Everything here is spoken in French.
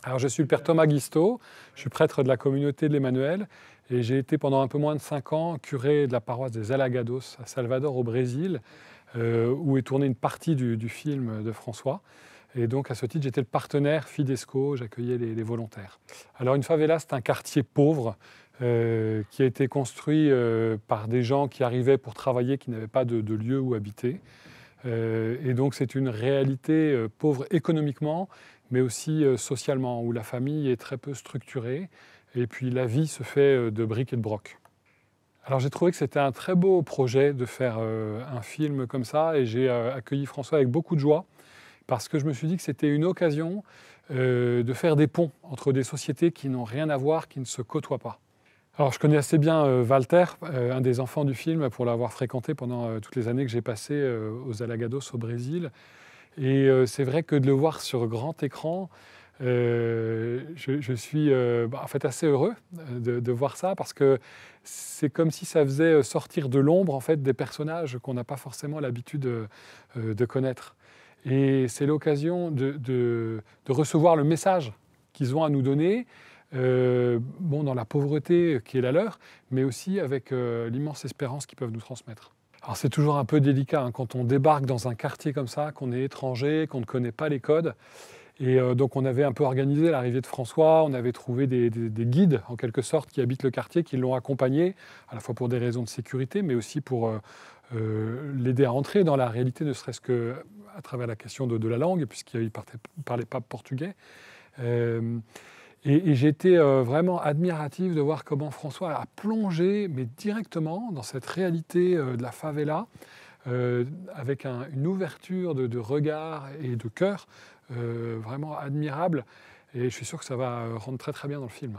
Alors, je suis le père Thomas Guisto, je suis prêtre de la communauté de l'Emmanuel et j'ai été pendant un peu moins de 5 ans curé de la paroisse des Alagados à Salvador au Brésil, où est tournée une partie du film de François. Et donc, à ce titre, j'étais le partenaire Fidesco, j'accueillais les volontaires. Alors, une favela, c'est un quartier pauvre qui a été construit par des gens qui arrivaient pour travailler, qui n'avaient pas de lieu où habiter. Et donc, c'est une réalité pauvre économiquement, mais aussi socialement, où la famille est très peu structurée. Et puis, la vie se fait de briques et de broc. Alors, j'ai trouvé que c'était un très beau projet de faire un film comme ça. Et j'ai accueilli François avec beaucoup de joie, parce que je me suis dit que c'était une occasion de faire des ponts entre des sociétés qui n'ont rien à voir, qui ne se côtoient pas. Alors, je connais assez bien Walter, un des enfants du film, pour l'avoir fréquenté pendant toutes les années que j'ai passées aux Alagados au Brésil. Et c'est vrai que de le voir sur grand écran, je suis en fait assez heureux de voir ça, parce que c'est comme si ça faisait sortir de l'ombre en fait, des personnages qu'on n'a pas forcément l'habitude de connaître. Et c'est l'occasion de recevoir le message qu'ils ont à nous donner, dans la pauvreté qui est la leur, mais aussi avec l'immense espérance qu'ils peuvent nous transmettre. Alors c'est toujours un peu délicat quand on débarque dans un quartier comme ça, qu'on est étranger, qu'on ne connaît pas les codes. Et donc on avait un peu organisé l'arrivée de François, on avait trouvé des guides en quelque sorte qui habitent le quartier, qui l'ont accompagné, à la fois pour des raisons de sécurité, mais aussi pour l'aider à entrer dans la réalité, ne serait-ce qu'à travers la question de la langue, puisqu'il ne parlait pas portugais. Et j'ai été vraiment admiratif de voir comment François a plongé, mais directement, dans cette réalité de la favela, avec une ouverture de regard et de cœur vraiment admirable. Et je suis sûr que ça va rendre très très bien dans le film.